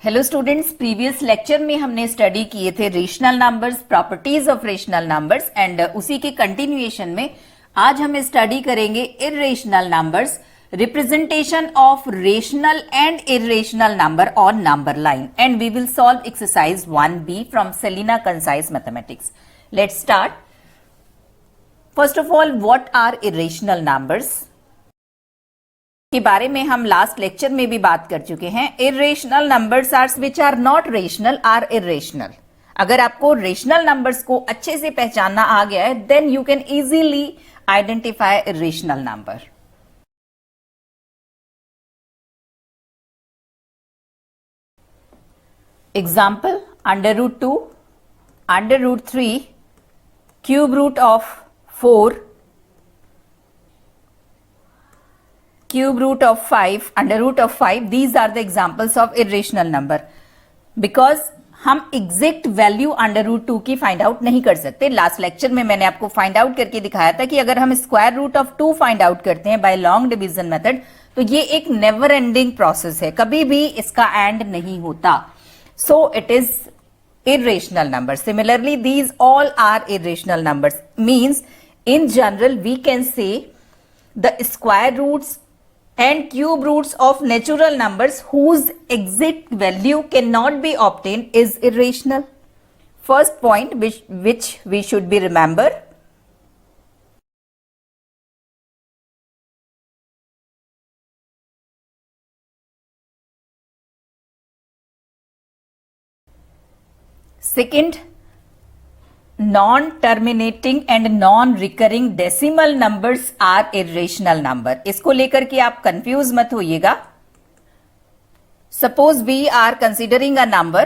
Hello students, previous lecture में हमने study किए थे rational numbers, properties of rational numbers and उसी के कंटिन्यूएशन में आज हम स्टडी करेंगे irrational numbers, representation of rational and irrational number on number line and we will solve exercise 1B from Selina concise mathematics. Let's start. First of all, what are irrational numbers के बारे में हम last lecture में भी बात कर चुके हैं. Irrational numbers are which are not rational are irrational. अगर आपको रेशनल नंबर्स को अच्छे से पहचानना आ गया है then you can easily identify irrational number. Example, √2, √3, cube root of 4, cube root of 5, under root of 5, these are the examples of irrational number. Because हम एग्जैक्ट वैल्यू अंडर रूट 2 की find out नहीं कर सकते. Last lecture में मैंने आपको find out करके दिखाया था कि अगर हम square root of 2 find out करते हैं बाय लॉन्ग डिवीजन मेथड तो ये एक नेवर एंडिंग प्रोसेस है, कभी भी इसका एंड नहीं होता. So it is irrational number. Similarly, these all are irrational numbers. Means in general we can say the square roots and cube roots of natural numbers whose exact value cannot be obtained is irrational. First point which we should be remember. Second, non-terminating and non-recurring decimal numbers are irrational number. इसको लेकर के आप confuse मत होइएगा. Suppose we are considering a number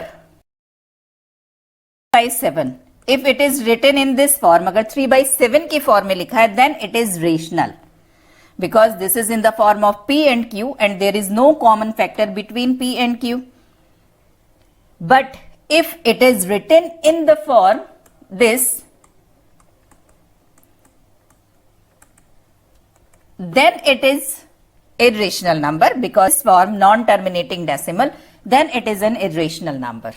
3/7. If it is written in this form, अगर 3/7 के form में लिखा है then it is rational because this is in the form of P and Q and there is no common factor between P and Q. But if it is written in the form this, then it is irrational number because form non-terminating decimal, then it is an irrational number.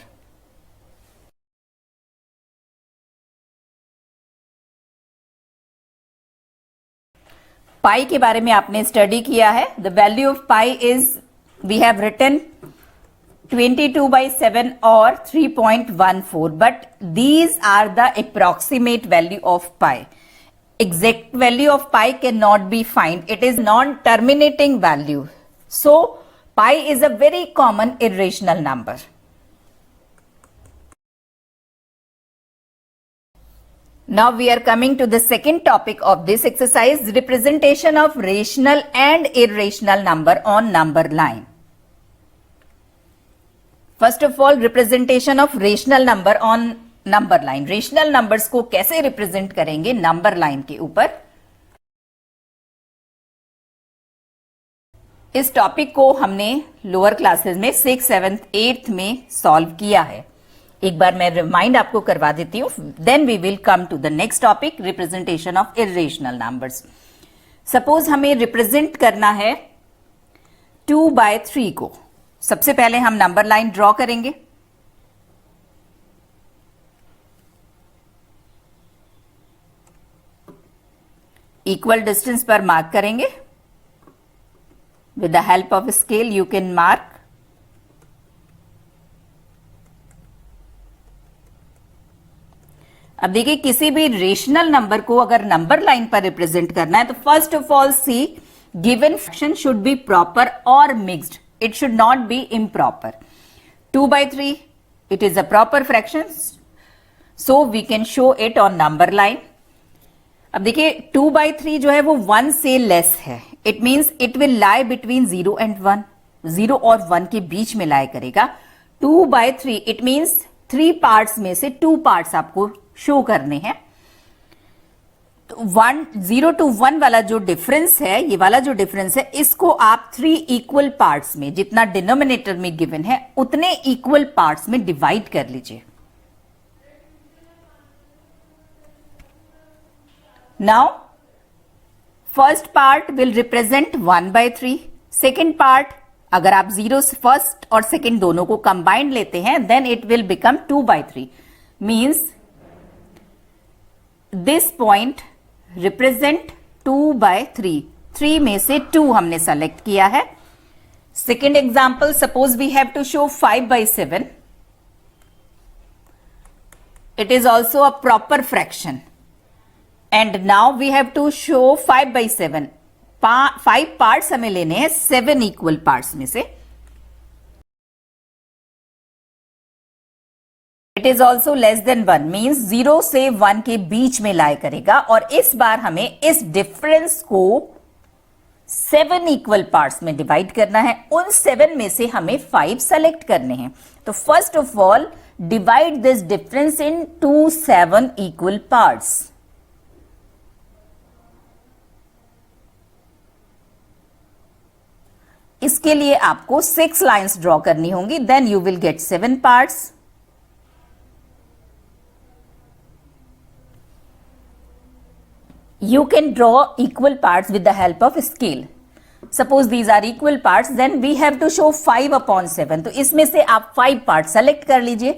पाई के बारे में आपने study किया है. The value of pi is we have written 22/7 or 3.14, but these are the approximate value of pi. Exact value of pi cannot be found. It is non-terminating value. So pi is a very common irrational number. Now we are coming to the second topic of this exercise, representation of rational and irrational number on number line. First of all, representation of rational number on number line. Rational numbers को कैसे represent करेंगे number line के ऊपर. इस topic को हमने lower classes में 6th, 7th, 8th में सॉल्व किया है. एक बार मैं रिमाइंड आपको करवा देती हूं, then we will come to the next topic, representation of irrational numbers. Suppose हमें रिप्रेजेंट करना है 2/3 को. सबसे पहले हम नंबर लाइन ड्रॉ करेंगे. इक्वल डिस्टेंस पर मार्क करेंगे. With the help of scale you can mark. अब देखिए, किसी भी रेशनल नंबर को अगर नंबर लाइन पर रिप्रेजेंट करना है तो first of all see given fraction should be proper और mixed. It should not be improper. 2/3, it is a proper fraction, so we can show it on number line. अब देखिए 2/3 जो है वो 1 से लेस है. It means it will lie between 0 and 1. 0 और 1 के बीच में lie करेगा. 2/3 it means 3 पार्ट्स में से 2 पार्ट्स आपको शो करने हैं. 0 to 1 वाला जो डिफरेंस है, ये वाला जो डिफरेंस है, इसको आप 3 इक्वल पार्ट्स में, जितना डिनोमिनेटर में गिवन है उतने इक्वल पार्ट्स में डिवाइड कर लीजिए. Now first part will represent 1/3, second part अगर आप जीरो फर्स्ट और सेकेंड दोनों को कंबाइंड लेते हैं then it will become 2/3 means this point represent 2/3 3 में से 2 हमने सेलेक्ट किया है. Second example, suppose we have to show 5/7. It is also a proper fraction. And now we have to show 5/7. 5 parts हमें लेने हैं 7 equal parts में से. It is also less than 1 means 0 से 1 के बीच में लाई करेगा और इस बार हमें इस डिफरेंस को 7 इक्वल पार्ट्स में डिवाइड करना है. उन 7 में से हमें 5 सेलेक्ट करने हैं. तो first of all divide this difference into 7 equal parts. इसके लिए आपको 6 लाइंस ड्रॉ करनी होंगी. Then you will get 7 parts. You can draw equal parts with the help of scale. Suppose these are equal parts, then we have to show 5/7. तो इसमें से आप 5 parts select कर लीजिए.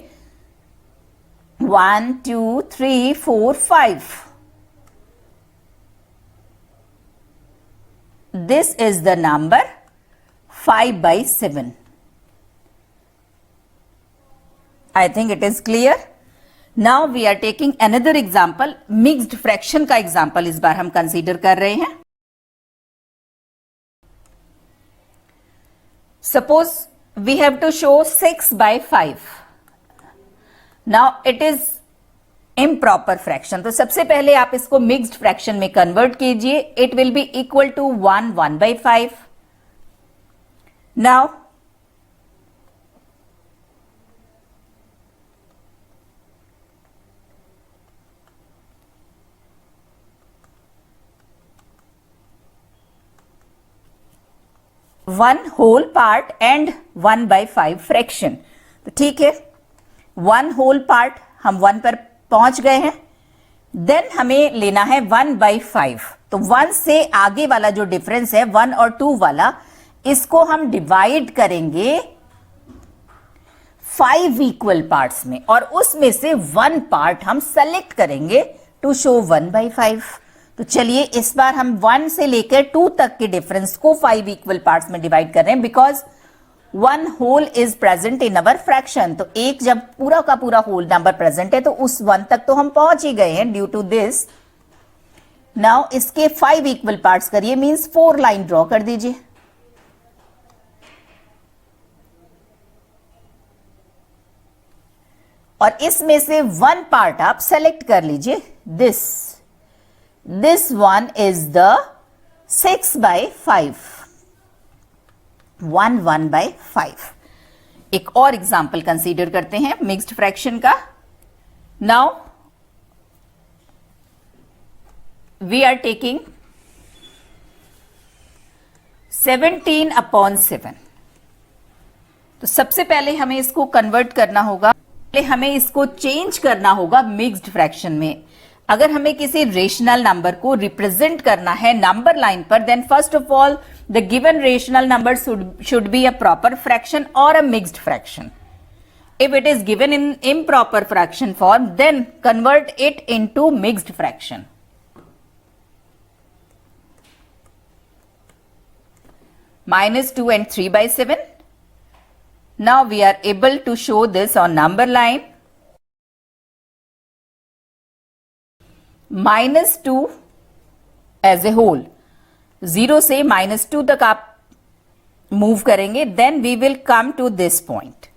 1 2 3 4 5. This is the number 5/7. I think it is clear. Now we are taking another example. Mixed fraction का example इस बार हम consider कर रहे हैं. Suppose we have to show 6/5. Now it is improper fraction. तो सबसे पहले आप इसको mixed fraction में convert कीजिए. It will be equal to 1/5. Now one whole part and 1/5 fraction. तो ठीक है, 1 होल पार्ट हम 1 पर पहुंच गए हैं. देन हमें लेना है 1/5. तो 1 से आगे वाला जो डिफरेंस है 1 और 2 वाला, इसको हम डिवाइड करेंगे 5 इक्वल पार्ट्स में और उसमें से 1 पार्ट हम सेलेक्ट करेंगे टू शो 1/5. तो चलिए इस बार हम 1 से लेकर 2 तक के डिफरेंस को 5 इक्वल पार्ट्स में डिवाइड कर रहे हैं because 1 whole is present in our fraction. तो एक जब पूरा का पूरा होल नंबर प्रेजेंट है तो उस 1 तक तो हम पहुंच ही गए हैं ड्यू टू दिस. नाउ इसके 5 इक्वल पार्ट्स करिए मींस 4 लाइन ड्रॉ कर दीजिए. और इसमें से 1 पार्ट आप सेलेक्ट कर लीजिए. This one is the 6/5. 1/5. एक और एग्जाम्पल कंसीडर करते हैं मिक्स्ड फ्रैक्शन का. Now we are taking 17/7. तो सबसे पहले हमें इसको कन्वर्ट करना होगा. पहले हमें इसको चेंज करना होगा मिक्स्ड फ्रैक्शन में. अगर हमें किसी रेशनल नंबर को रिप्रेजेंट करना है नंबर लाइन पर, then first of all the given rational number should be a proper fraction और a mixed fraction. If it is given in improper fraction form, then convert it into mixed fraction. -2 and 3/7. Now we are able to show this on number line. -2 as a whole, 0 से -2 तक आप move करेंगे. Then we will come to this point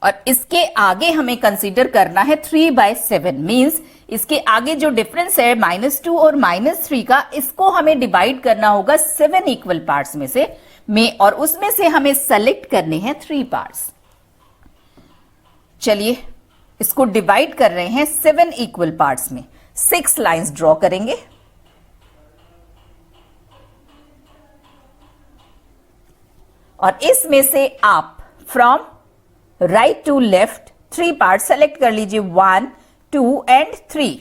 और इसके आगे हमें consider करना है 3/7. मींस इसके आगे जो डिफरेंस है -2 और -3 का, इसको हमें डिवाइड करना होगा 7 इक्वल पार्ट्स में से और उसमें से हमें सेलेक्ट करने हैं 3 पार्ट्स. चलिए इसको डिवाइड कर रहे हैं 7 इक्वल पार्ट्स में. 6 लाइंस ड्रॉ करेंगे. और इसमें से आप from right to left 3 part select कर लीजिए. 1 2 and 3.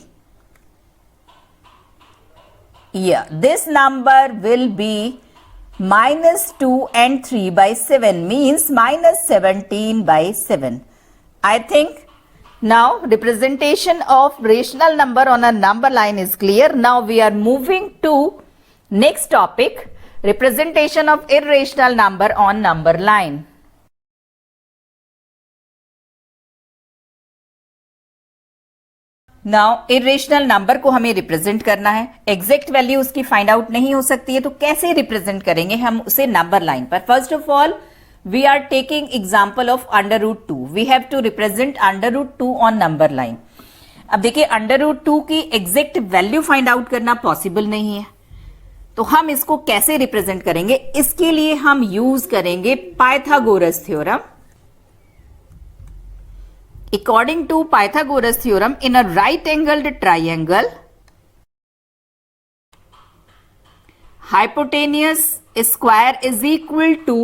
Yeah, this number will be -2 and 3 by 7 means -17 by 7. I think now representation of rational number on a number line is clear. Now we are moving to next topic, representation of irrational number on number line. Now irrational number को हमें represent करना है, exact value उसकी find out नहीं हो सकती है, तो कैसे रिप्रेजेंट करेंगे हम उसे नंबर लाइन पर. First of all we are taking example of √2. We have to represent √2 on number line. अब देखिए √2 की एग्जैक्ट वैल्यू फाइंड आउट करना पॉसिबल नहीं है, तो हम इसको कैसे रिप्रेजेंट करेंगे. इसके लिए हम यूज करेंगे Pythagoras theorem. According to Pythagoras theorem, in a right angled triangle, hypotenuse square is equal to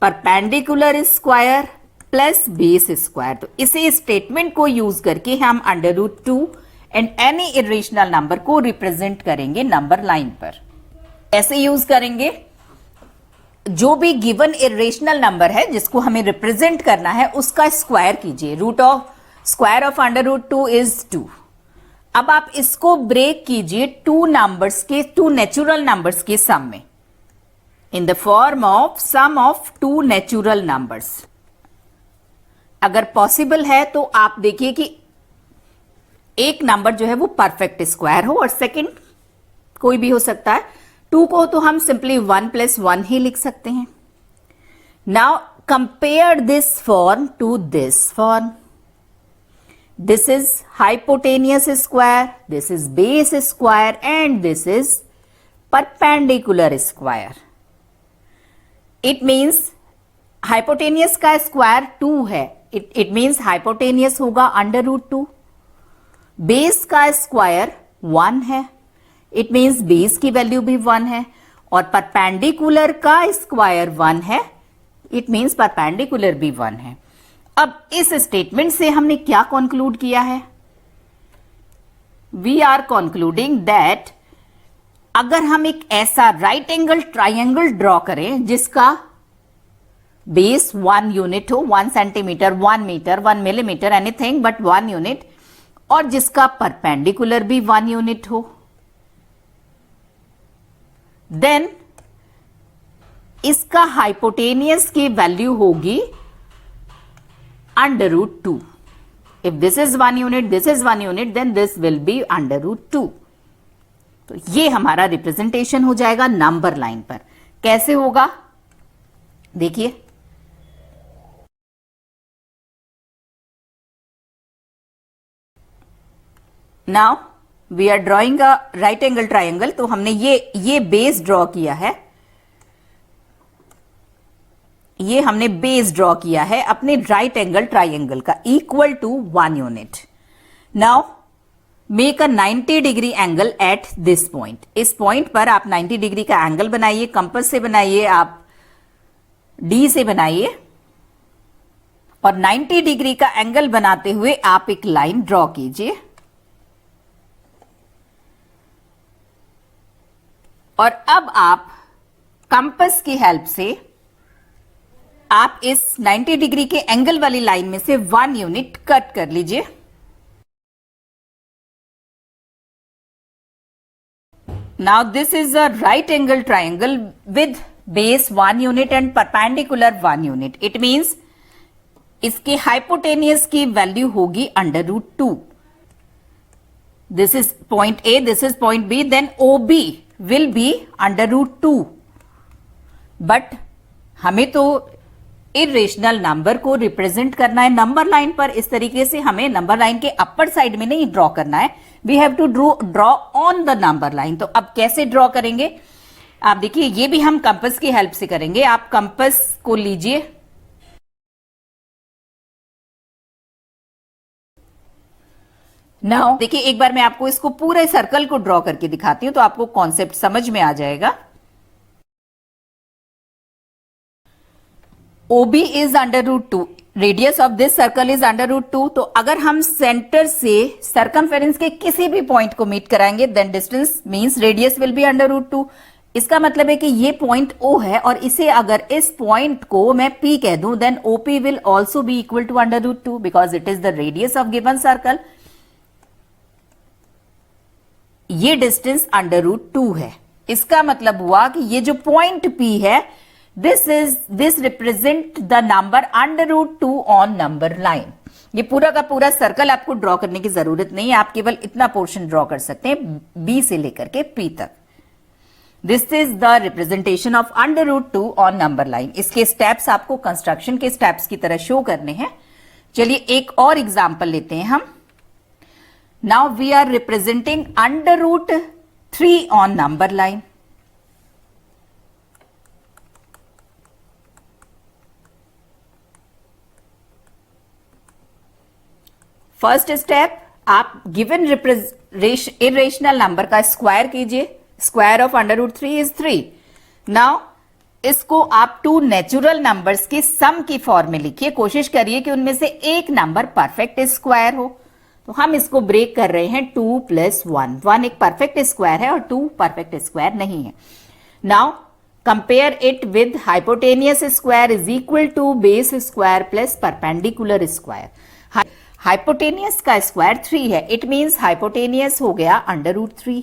perpendicular square plus base square. तो इसे स्टेटमेंट को यूज करके हम √2 एंड एनी इरेशनल नंबर को रिप्रेजेंट करेंगे नंबर लाइन पर. ऐसे यूज करेंगे, जो भी गिवन इरेशनल नंबर है जिसको हमें रिप्रेजेंट करना है उसका स्क्वायर कीजिए. Square of √2 is 2. अब आप इसको ब्रेक कीजिए टू नेचुरल नंबर्स के सम में, in the form of sum of 2 natural numbers. अगर पॉसिबल है तो आप देखिए कि एक नंबर जो है वो परफेक्ट स्क्वायर हो और सेकंड कोई भी हो सकता है. 2 को तो हम सिंपली 1 + 1 ही लिख सकते हैं. Now compare this form to this form. This is hypotenuse square, this is base square and this is perpendicular square. It means hypotenuse का स्क्वायर 2 है, इट मीन्स हाइपोटेनियस होगा √2. बेस का स्क्वायर 1 है, इट मीन्स बेस की value भी 1 है, और perpendicular का स्क्वायर 1 है, इट मीन्स परपेंडिकुलर भी 1 है. अब इस स्टेटमेंट से हमने क्या कंक्लूड किया है. वी आर कंक्लूडिंग दैट अगर हम एक ऐसा राइट एंगल ट्राइंगल ड्रॉ करें जिसका बेस 1 यूनिट हो, 1 centimetre, 1 metre, 1 millimetre, anything but 1 unit, और जिसका परपेंडिकुलर भी 1 यूनिट हो, देन इसका हाइपोटेनियस की वैल्यू होगी √2. If this is 1 unit, this is 1 unit, then this will be √2. तो ये हमारा रिप्रेजेंटेशन हो जाएगा नंबर लाइन पर. कैसे होगा देखिए. Now we are drawing a right angle triangle. तो हमने ये बेस ड्रॉ किया है, ये हमने बेस ड्रॉ किया है अपने राइट एंगल ट्राइंगल का, equal to 1 unit. Now make a 90 degree angle at this point. इस पॉइंट पर आप 90 डिग्री का एंगल बनाइए, कंपास से बनाइए, आप डी से बनाइए, और 90 डिग्री का एंगल बनाते हुए आप एक लाइन ड्रॉ कीजिए. और अब आप कंपास की हेल्प से आप इस 90 डिग्री के एंगल वाली लाइन में से 1 यूनिट कट कर लीजिए. Now this is a right angle triangle with base 1 unit and perpendicular 1 unit. It means इसके हाइपोटेनियस की वैल्यू होगी √2. This is point A, this is point B, then OB will be √2. But हमें तो irrational number को represent करना है number line पर. इस तरीके से हमें नंबर लाइन के अपर साइड में नहीं ड्रॉ करना है, we have to draw on the number line. तो अब कैसे ड्रॉ करेंगे आप देखिए, ये भी हम कंपास की हेल्प से करेंगे. आप कंपास को लीजिए, नाउ देखिए एक बार मैं आपको इसको पूरे सर्कल को ड्रॉ करके दिखाती हूं तो आपको कॉन्सेप्ट समझ में आ जाएगा. OB is √2, radius of this circle is √2. तो अगर हम सेंटर से सर्कमफेरेंस के किसी भी पॉइंट को मीट कराएंगे then distance means radius will be √2. इसका मतलब है कि ये पॉइंट O है और इसे अगर इस पॉइंट को मैं P कह दूं then OP will also be equal to √2 because it is the radius of given circle. ये डिस्टेंस √2 है. इसका मतलब हुआ कि ये जो पॉइंट P है this represent the number √2 on number line. ये पूरा का पूरा सर्कल आपको ड्रॉ करने की जरूरत नहीं है, आप केवल इतना पोर्शन ड्रॉ कर सकते हैं B से लेकर के P तक. This is the representation of √2 on number line. इसके स्टेप्स आपको कंस्ट्रक्शन के स्टेप्स की तरह शो करने हैं. चलिए एक और एग्जांपल लेते हैं हम. Now we are representing √3 on number line. First step, आप गिवन इरेशनल नंबर का स्क्वायर कीजिए. Square of √3 is 3. नाउ इसको आप टू नेचुरल नंबर्स के सम की फॉर्म में लिखिए. कोशिश करिए कि उनमें से एक नंबर परफेक्ट स्क्वायर हो. तो हम इसको ब्रेक कर रहे हैं 2 + 1. 1 एक परफेक्ट स्क्वायर है और 2 परफेक्ट स्क्वायर नहीं है. Now compare it with hypotenuse square is equal to base square plus perpendicular square. Hypotenuse का स्क्वायर 3 है. इट मींस हाइपोटेनियस हो गया √3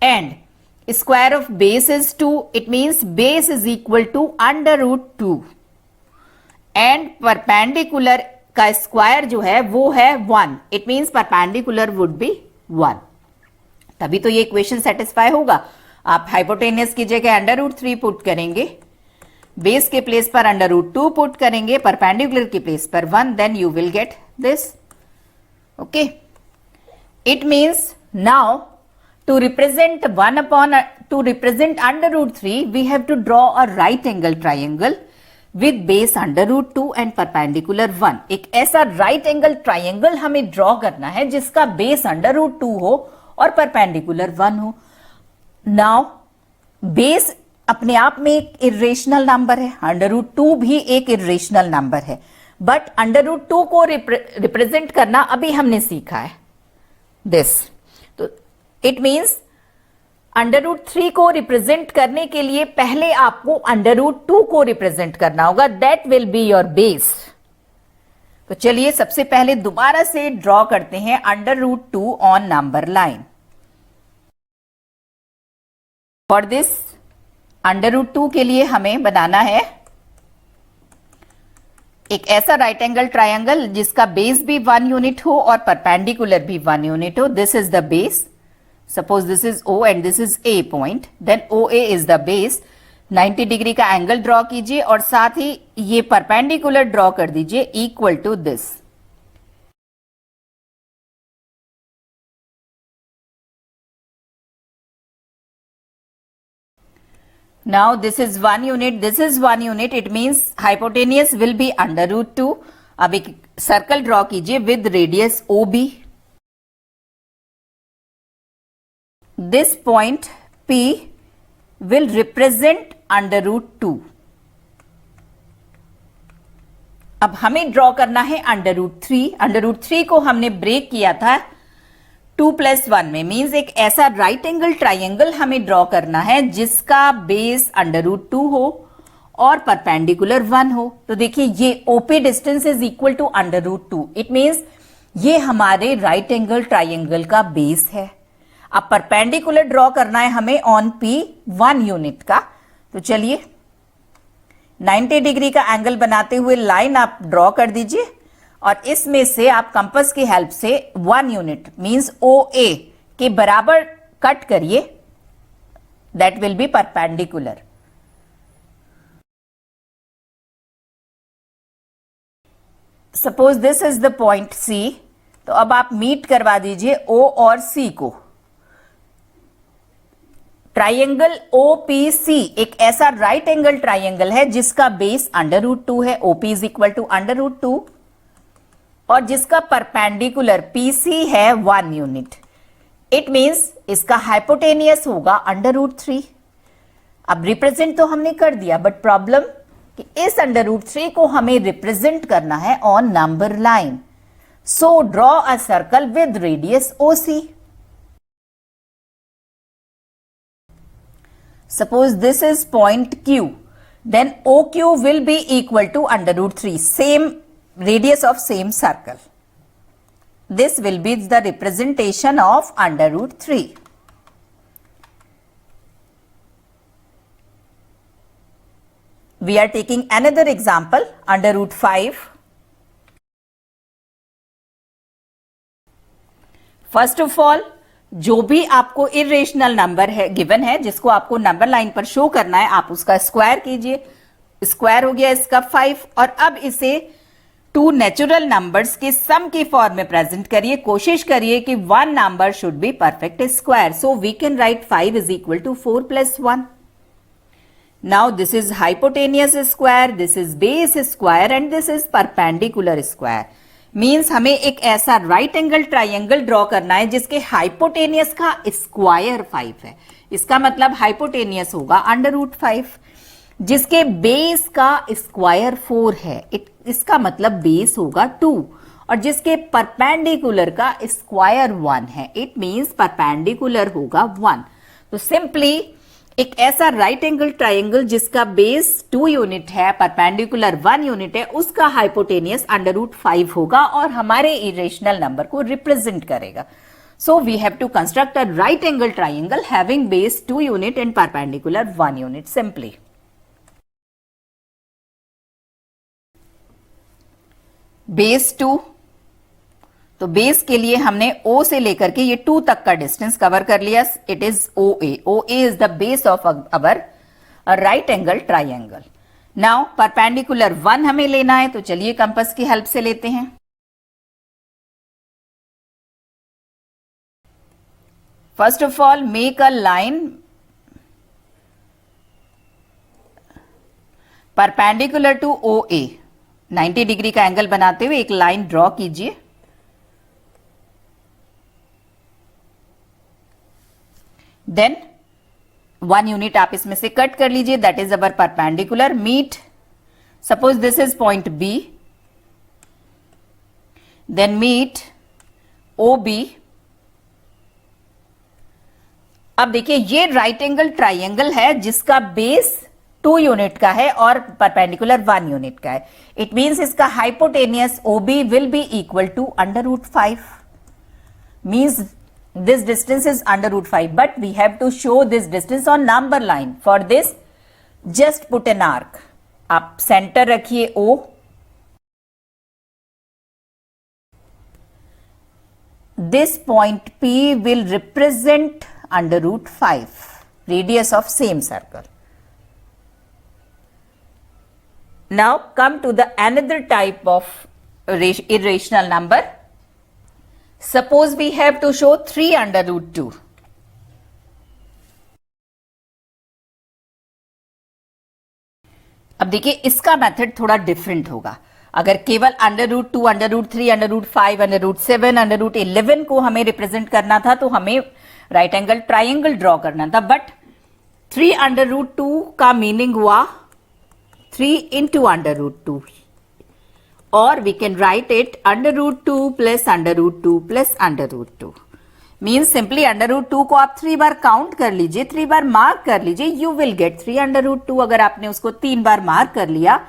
and square of base is 2. It means base is equal to √2 and perpendicular का square जो है वो है 1. It means perpendicular would be 1. तभी तो ये इक्वेशन सेटिस्फाई होगा. आप हाइपोटेनियस की जगह √3 पुट करेंगे, बेस के प्लेस पर √2 पुट करेंगे, परपेंडिकुलर की प्लेस पर 1, then you will get this. Okay, it means now to represent √3 we have to draw a right angle triangle with base √2 and perpendicular 1. एक ऐसा right angle triangle हमें draw करना है जिसका बेस √2 हो और परपेंडिकुलर 1 हो. नाउ बेस अपने आप में एक इरेशनल नंबर है, √2 भी एक इरेशनल नंबर है, बट √2 को रिप्रेजेंट करना अभी हमने सीखा है दिस. तो इट मींस √3 को रिप्रेजेंट करने के लिए पहले आपको √2 को रिप्रेजेंट करना होगा. That will be your base. तो चलिए सबसे पहले दोबारा से ड्रॉ करते हैं √2 on number line. For this √2 के लिए हमें बनाना है एक ऐसा राइट एंगल ट्रायंगल जिसका बेस भी 1 यूनिट हो और परपेंडिकुलर भी 1 यूनिट हो. This is the base. Suppose this is O and this is A point, then OA is the base. 90 degree का एंगल ड्रॉ कीजिए और साथ ही ये परपेंडिकुलर ड्रॉ कर दीजिए equal to this. Now this is 1 unit, this is 1 unit. It means hypotenuse will be √2. अब एक सर्कल ड्रॉ कीजिए with radius OB. This point P will represent √2. अब हमें ड्रॉ करना है √3. √3 को हमने ब्रेक किया था 2 + 1 में. मींस एक ऐसा राइट एंगल ट्राइंगल हमें ड्रॉ करना है जिसका बेस √2 हो और परपेंडिकुलर 1 हो. तो देखिए ये OP distance is equal to √2. It means ये हमारे राइट एंगल ट्राइंगल का बेस है. अब परपेंडिकुलर ड्रॉ करना है हमें ऑन P 1 यूनिट का. तो चलिए 90 डिग्री का एंगल बनाते हुए लाइन आप ड्रॉ कर दीजिए और इसमें से आप कंपास की हेल्प से 1 यूनिट मींस OA के बराबर कट करिए. That will be perpendicular. Suppose this is the point C. तो अब आप मीट करवा दीजिए O और C को. ट्राइंगल OPC एक ऐसा राइट एंगल ट्राइंगल है जिसका बेस √2 है. OP इज इक्वल टू √2 और जिसका परपेंडिकुलर PC है 1 यूनिट. इट मींस इसका हाइपोटेनियस होगा √3. अब रिप्रेजेंट तो हमने कर दिया बट प्रॉब्लम कि इस √3 को हमें रिप्रेजेंट करना है on number line. So draw a circle with radius OC. Suppose this is point Q, then OQ will be equal to under root 3, same radius of same circle. This will be the representation of under root 3. We are taking another example, under root 5. First of all, जो भी आपको irrational number है given है, जिसको आपको number line पर show करना है, आप उसका स्क्वायर कीजिए. स्क्वायर हो गया इसका 5, और अब इसे टू नेचुरल नंबर्स के सम के फॉर्म में प्रेजेंट करिए. कोशिश करिए कि one number should be perfect square. So we can write 5 is equal to 4 plus 1. Now this is hypotenuse square, this is base square and this is perpendicular square. Means हमें एक ऐसा right angle triangle draw करना है जिसके hypotenuse का square 5 है. इसका मतलब हाइपोटेनियस होगा अंडर रूट 5. जिसके बेस का स्क्वायर 4 है, इसका मतलब बेस होगा 2. और जिसके परपेंडिकुलर का स्क्वायर 1 है, इट मीन्स परपेंडिकुलर होगा 1. तो सिंपली एक ऐसा राइट एंगल ट्राइंगल जिसका बेस 2 यूनिट है, परपेंडिकुलर 1 यूनिट है, उसका हाइपोटेनियस अंडर रूट 5 होगा और हमारे इरेशनल नंबर को रिप्रेजेंट करेगा. So we have to construct a right angle triangle having base 2 unit and perpendicular 1 unit. Simply base 2, तो बेस के लिए हमने O से लेकर के ये 2 तक का डिस्टेंस कवर कर लिया. It is OA. OA is the base of our right angle triangle. Now perpendicular 1 हमें लेना है, तो चलिए कंपास की हेल्प से लेते हैं. First of all make a line perpendicular to OA. 90 degree का एंगल बनाते हुए एक लाइन ड्रॉ कीजिए. देन 1 यूनिट आप इसमें से कट कर लीजिए, that is our perpendicular. Meet, suppose this is point B, then meet OB. अब देखिए ये राइट एंगल ट्राइंगल है जिसका बेस 2 यूनिट का है और परपेंडिकुलर 1 यूनिट का है. इट मीन्स इसका hypotenuse OB will be equal to under root 5. Means this distance is under root 5, but we have to show this distance on number line. For this just put an arc. आप centre रखिए O. This point P will represent under root 5, radius of same circle. Now come to the another type of irrational number. Suppose we have to show 3 under root 2. अब देखिए इसका method थोड़ा different होगा. अगर केवल under root 2, under root 3, under root 5, under root 7, under root 11 को हमें represent करना था तो हमें राइट एंगल ट्राइंगल ड्रॉ करना था. बट 3 अंडर रूट 2 का मीनिंग हुआ 3 इंटू अंडर रूट 2, और we can write it under root 2 plus under root 2 plus under root 2. Means simply under root 2 को आप 3 बार काउंट कर लीजिए, 3 बार मार्क कर लीजिए, you will get 3 under root 2. अगर आपने उसको 3 बार मार्क कर लिया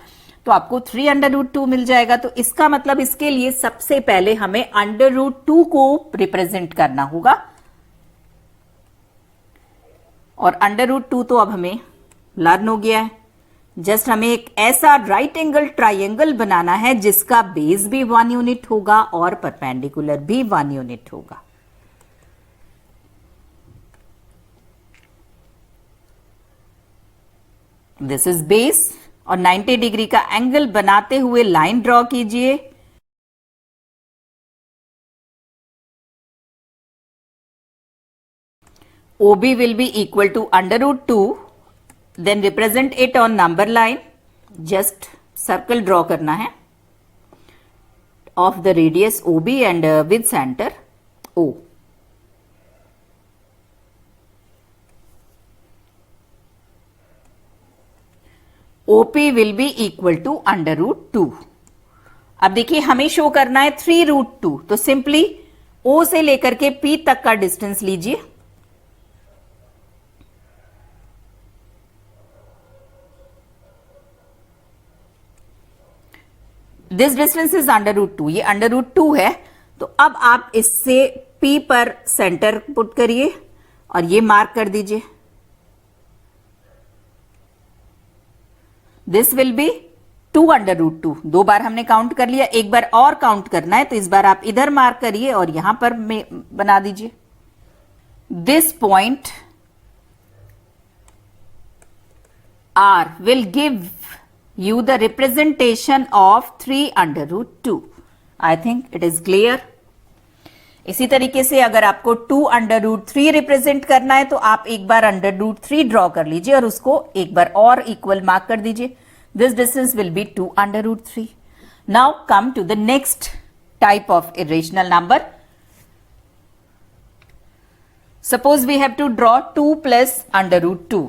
तो आपको 3 under root 2 मिल जाएगा. तो इसका मतलब इसके लिए सबसे पहले हमें under root 2 को रिप्रेजेंट करना होगा, और under root 2 तो अब हमें लर्न हो गया है. जस्ट हमें एक ऐसा राइट एंगल ट्राइंगल बनाना है जिसका बेस भी 1 यूनिट होगा और परपेंडिकुलर भी 1 यूनिट होगा. दिस इज बेस, और 90 डिग्री का एंगल बनाते हुए लाइन ड्रॉ कीजिए. OB will be equal to under root 2. Then represent it on number line. Just circle draw करना है of the radius OB and with center O. OP will be equal to under root 2. अब देखिए हमें show करना है 3 root 2, तो simply O से लेकर के P तक का डिस्टेंस लीजिए. दिस डिस्टेंस इज √2, ये √2 है। तो अब आप इससे P पर सेंटर पुट करिए और ये मार्क कर दीजिए। This will B 2√2। 2 बार हमने काउंट कर लिया, एक बार और काउंट करना है तो इस बार आप इधर मार्क करिए और यहां पर बना दीजिए। This point R will give you the representation of 3√2. I think it is clear. इसी तरीके से अगर आपको 2√3 रिप्रेजेंट करना है तो आप एक बार √3 ड्रॉ कर लीजिए और उसको एक बार और इक्वल मार्क कर दीजिए। This distance will be 2√3. Now come to the next type of irrational number. Suppose we have to draw 2 plus √2.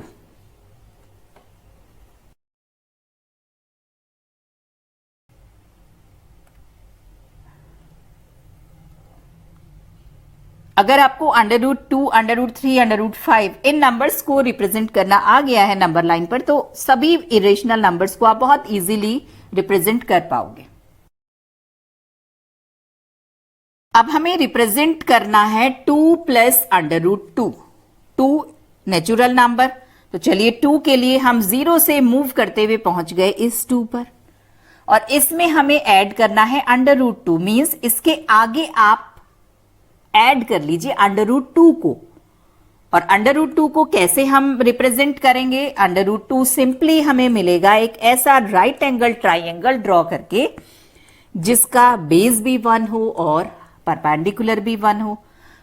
अगर आपको √2, √3, √5 इन नंबर्स को रिप्रेजेंट करना आ गया है नंबर लाइन पर, तो सभी इरेशनल नंबर्स को आप बहुत इजीली रिप्रेजेंट कर पाओगे। अब हमें रिप्रेजेंट करना है 2 प्लस √2, 2 नेचुरल नंबर। तो चलिए 2 के लिए हम 0 से मूव करते हुए पहुंच गए इस 2 पर, और इसमें हमें ऐड करना है √2, मींस इसके आगे आप ऐड कर लीजिए √2 को। और √2 को कैसे हम रिप्रेजेंट करेंगे? √2 सिंपली हमें मिलेगा एक ऐसा राइट एंगल ट्राइंगल ड्रॉ करके जिसका बेस भी 1 हो और परपेंडिकुलर भी 1 हो।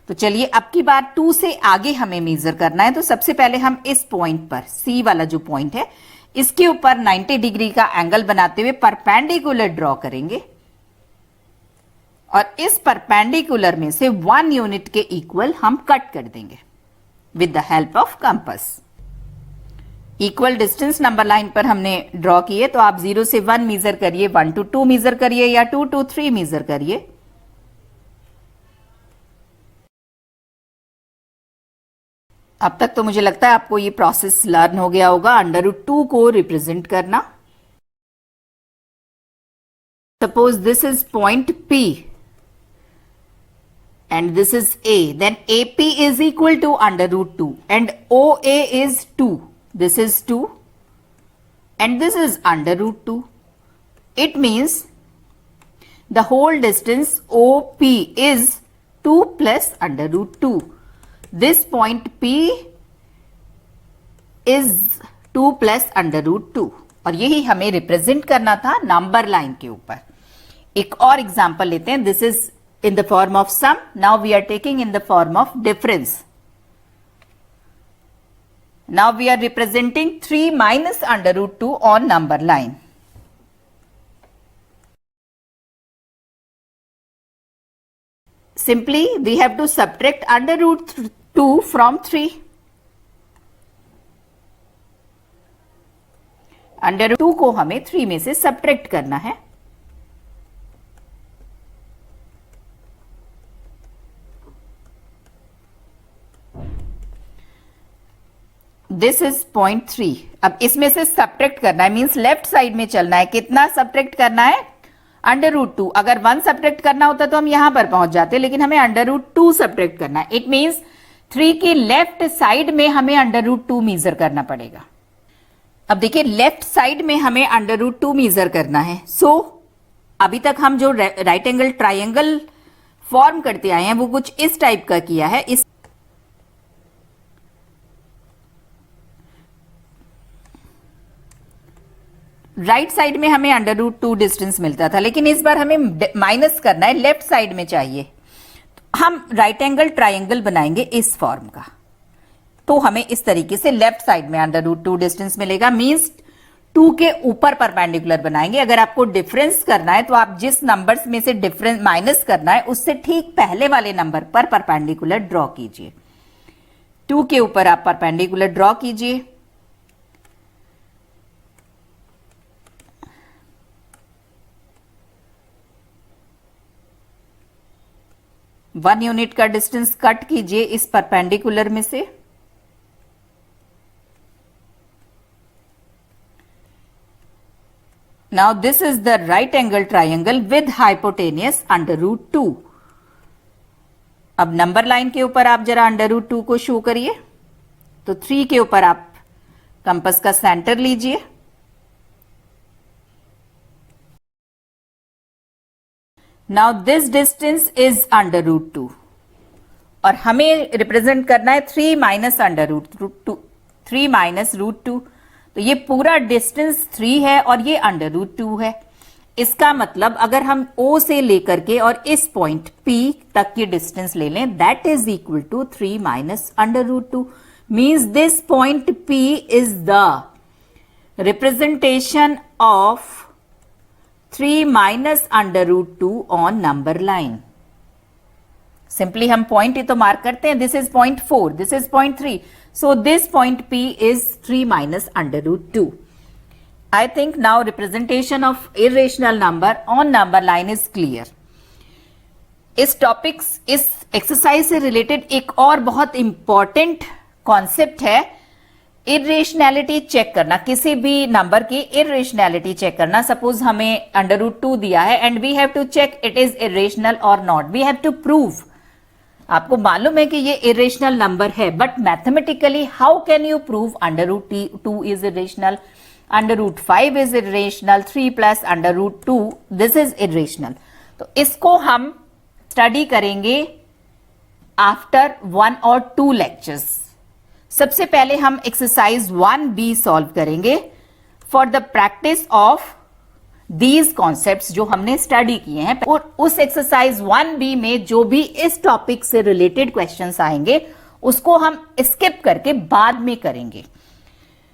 तो चलिए अब की बार 2 से आगे हमें मेजर करना है। तो सबसे पहले हम इस पॉइंट पर, C वाला जो पॉइंट है, इसके ऊपर 90 डिग्री का एंगल बनाते हुए परपेंडिकुलर ड्रॉ करेंगे और इस परपेंडिकुलर में से 1 यूनिट के इक्वल हम कट कर देंगे with the help of compass. Equal distance number line पर हमने ड्रॉ किए, तो आप 0 से 1 मेजर करिए, 1 to 2 मेजर करिए या 2 to 3 मेजर करिए। अब तक तो मुझे लगता है आपको ये प्रोसेस लर्न हो गया होगा √2 को रिप्रेजेंट करना। Suppose this is point P and this is A, then AP is equal to √2 and OA is 2. This is 2 and this is √2. It means the whole distance OP is 2 plus √2. This point P is 2 plus √2 और यही हमें represent करना था number line के ऊपर। एक और example लेते हैं। This is in the form of sum. Now we are taking in the form of difference. Now we are representing 3 minus √2 on number line. Simply we have to subtract √2 from 3. √2 को हमें 3 में से subtract करना है। This is point 3। अब इसमें से subtract करना है, मींस लेफ्ट साइड में चलना है। कितना सब्ट्रैक्ट करना है? √2। अगर 1 सब्ट्रैक्ट करना होता तो हम यहां पर पहुंच जाते, लेकिन हमें √2 सब्ट्रैक्ट करना है। इट मींस 3 की लेफ्ट साइड में हमें √2 मेजर करना पड़ेगा। अब देखिए लेफ्ट साइड में हमें √2 मेजर करना है। सो अभी तक हम जो राइट एंगल ट्राइंगल फॉर्म करते आए हैं वो कुछ इस टाइप का किया है। इस राइट साइड में हमें √2 डिस्टेंस मिलता था, लेकिन इस बार हमें माइनस करना है, लेफ्ट साइड में चाहिए। हम राइट एंगल ट्राइंगल बनाएंगे इस फॉर्म का, तो हमें इस तरीके से लेफ्ट साइड में √2 डिस्टेंस मिलेगा, मींस 2 के ऊपर परपेंडिकुलर बनाएंगे। अगर आपको डिफरेंस करना है तो आप जिस नंबर्स में से डिफरेंस माइनस करना है उससे ठीक पहले वाले नंबर पर परपेंडिकुलर ड्रॉ कीजिए। 2 के ऊपर आप परपेंडिकुलर ड्रॉ कीजिए। वन यूनिट का डिस्टेंस कट कीजिए इस परपेंडिकुलर में से। Now this is the right angle triangle with hypotenuse under root 2. अब नंबर लाइन के ऊपर आप जरा अंडर रूट 2 को शो करिए। तो 3 के ऊपर आप कंपास का सेंटर लीजिए। Now this distance is under root 2 और हमें रिप्रेजेंट करना है 3 minus under root 2, 3 minus root 2। तो ये पूरा डिस्टेंस 3 है और ये अंडर रूट 2 है। इसका मतलब अगर हम O से लेकर के और इस पॉइंट P तक की डिस्टेंस ले लें, that is equal to 3 minus under root 2। Means this point P is the representation of 3 minus under root 2 on number line. Simply हम पॉइंट ही तो मार्क करते हैं। This is point 4, this is point 3, so this point P is 3 minus under root 2। I think now representation of irrational number on number line is clear. इस topics, इस exercise से related एक और बहुत इंपॉर्टेंट कॉन्सेप्ट है irrationality check करना। किसी भी नंबर की इरेशनैलिटी चेक करना। सपोज हमें अंडर रूट 2 दिया है and we have to check it is irrational और not. We have to prove. आपको मालूम है कि ये इरेशनल नंबर है, but mathematically how can you prove under root 2 is irrational, under root 5 is irrational, 3 plus under root 2 this is irrational. तो इसको हम स्टडी करेंगे आफ्टर 1 और 2 लेक्चर्स। सबसे पहले हम एक्सरसाइज 1B सॉल्व करेंगे for the practice of these concepts जो हमने स्टडी किए हैं। और उस एक्सरसाइज 1B में जो भी इस टॉपिक से रिलेटेड क्वेश्चंस आएंगे उसको हम स्किप करके बाद में करेंगे।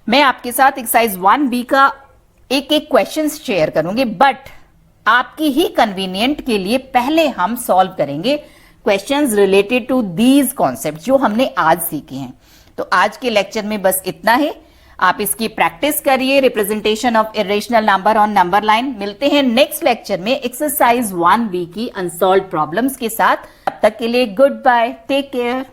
मैं आपके साथ एक्सरसाइज 1B का एक एक क्वेश्चन शेयर करूंगी, बट आपकी ही कन्वीनियंट के लिए पहले हम सॉल्व करेंगे questions related to these concept जो हमने आज सीखे हैं। तो आज के लेक्चर में बस इतना ही। आप इसकी प्रैक्टिस करिए, representation of irrational number on number line. मिलते हैं नेक्स्ट लेक्चर में एक्सरसाइज 1B की अनसॉल्व्ड प्रॉब्लम्स के साथ। तब तक के लिए गुड बाय, टेक केयर।